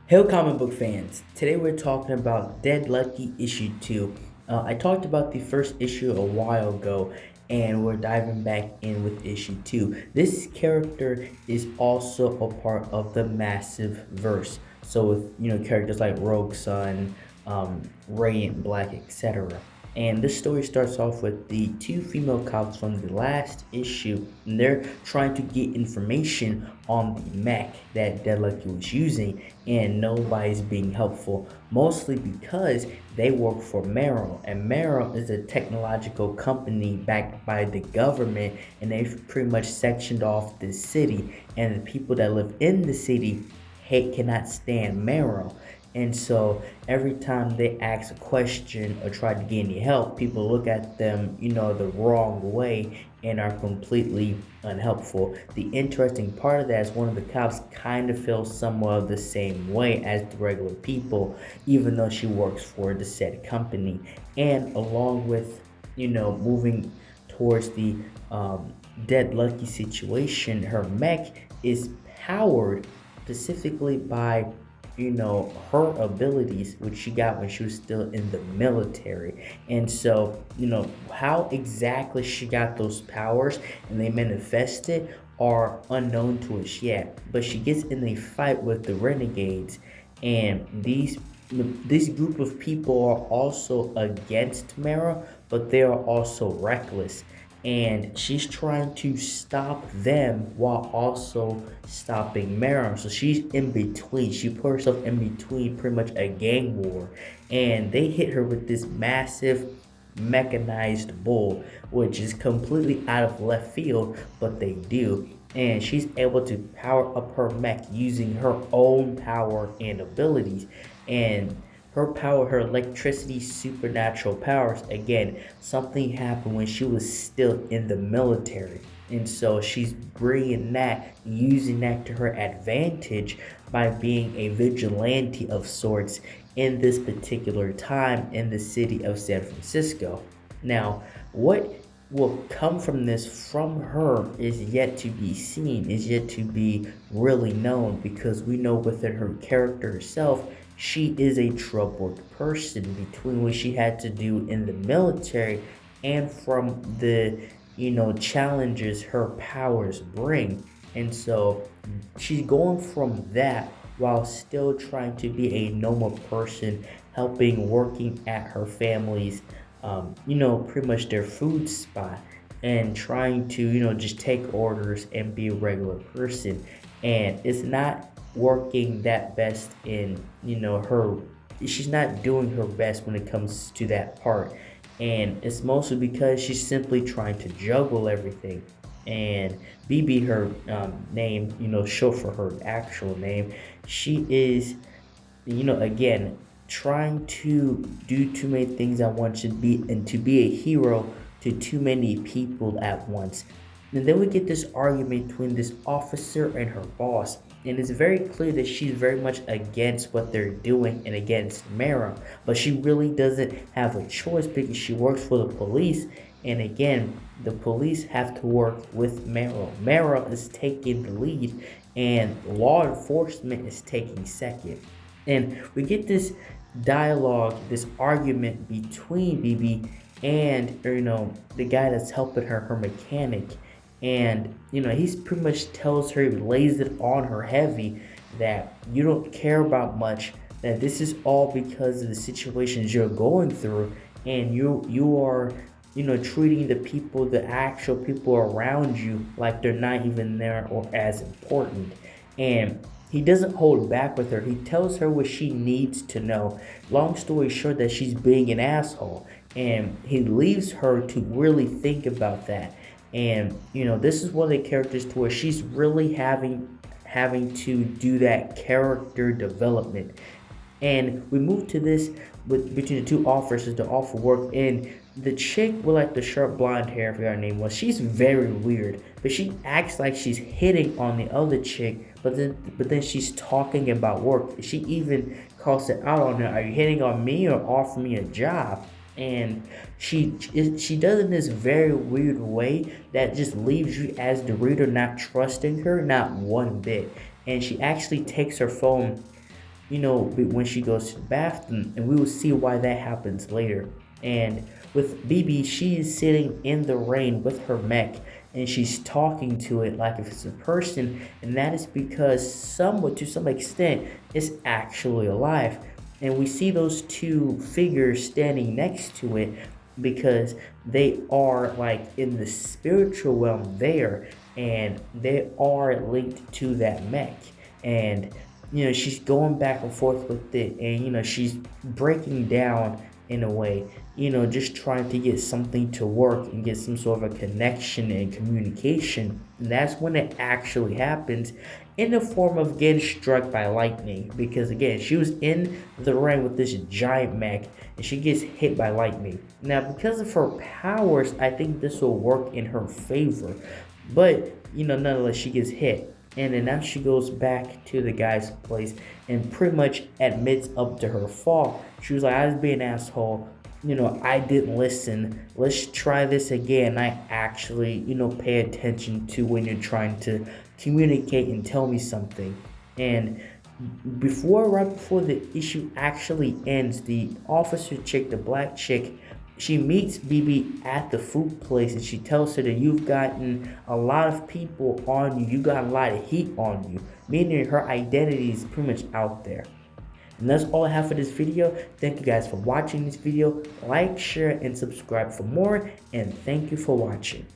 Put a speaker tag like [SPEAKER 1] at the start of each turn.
[SPEAKER 1] Hello, comic book fans. Today we're talking about Dead Lucky issue 2. I talked about the first issue a while ago, and we're diving back in with issue 2. This character is also a part of the Massive Verse. So, with characters like Rogue Sun, Radiant Black, etc. And this story starts off with the two female cops from the last issue, and they're trying to get information on the mech that Deadlucky was using, and nobody's being helpful, mostly because they work for Merrill, and Merrill is a technological company backed by the government, and they've pretty much sectioned off the city, and the people that live in the city cannot stand Merrill. And so every time they ask a question or try to get any help, people look at them, the wrong way and are completely unhelpful. The interesting part of that is one of the cops kind of feels somewhat of the same way as the regular people, even though she works for the said company. And along with, moving towards the dead lucky situation, her mech is powered specifically by her abilities which she got when she was still in the military. And so how exactly she got those powers and they manifested are unknown to us yet, but she gets in a fight with the renegades, and this group of people are also against Mara, but they are also reckless, and she's trying to stop them while also stopping Mara. So she's in between. She put herself in between pretty much a gang war, and they hit her with this massive mechanized bull, which is completely out of left field, but they do. And she's able to power up her mech using her own power and abilities. And her power, her electricity, supernatural powers, again, something happened when she was still in the military. And so she's bringing that, using that to her advantage by being a vigilante of sorts in this particular time in the city of San Francisco. Now, what will come from this from her is yet to be seen, is yet to be really known, because we know within her character herself, she is a troubled person between what she had to do in the military and from the challenges her powers bring. And so she's going from that while still trying to be a normal person, helping, working at her family's pretty much their food spot, and trying to just take orders and be a regular person. And it's not working that best in her, she's not doing her best when it comes to that part, and it's mostly because she's simply trying to juggle everything. And BB, her name, show for her actual name, she is, again, trying to do too many things at once, to be and to be a hero to too many people at once. And then we get this argument between this officer and her boss, and it's very clear that she's very much against what they're doing and against Mara, but she really doesn't have a choice because she works for the police, and again, the police have to work with Mara. Mara is taking the lead, and law enforcement is taking second. And we get this dialogue, this argument between BB and the guy that's helping her, her mechanic. And he's pretty much tells her, he lays it on her heavy, that you don't care about much, that this is all because of the situations you're going through, and you are treating the people, the actual people around you, like they're not even there or as important. And he doesn't hold back with her. He tells her what she needs to know. Long story short, that she's being an asshole. And he leaves her to really think about that. And this is one of the characters to where she's really having to do that character development. And we move to this with between the two officers to offer work. And the chick with like the short blonde hair, I forgot her name was, she's very weird, but she acts like she's hitting on the other chick, but then she's talking about work. She even calls it out on her, are you hitting on me or offer me a job? And she does it in this very weird way that just leaves you as the reader not trusting her, not one bit. And she actually takes her phone when she goes to the bathroom, and we will see why that happens later. And with BB, she is sitting in the rain with her mech, and she's talking to it like if it's a person, and that is because somewhat to some extent it's actually alive. And we see those two figures standing next to it because they are like in the spiritual realm there, and they are linked to that mech. And she's going back and forth with it, and she's breaking down in a way, just trying to get something to work and get some sort of a connection and communication. And that's when it actually happens, in the form of getting struck by lightning. Because again, she was in the ring with this giant mech, and she gets hit by lightning. Now, because of her powers, I think this will work in her favor. But nonetheless, she gets hit. And then now she goes back to the guy's place and pretty much admits up to her fault. She was like, I was being an asshole. I didn't listen. Let's try this again. I actually, pay attention to when you're trying to communicate and tell me something. And right before the issue actually ends, the officer chick, the black chick, she meets BB at the food place, and she tells her that you've gotten a lot of people on you. You got a lot of heat on you, meaning her identity is pretty much out there. And that's all I have for this video. Thank you guys for watching this video. Like, share, and subscribe for more. And thank you for watching.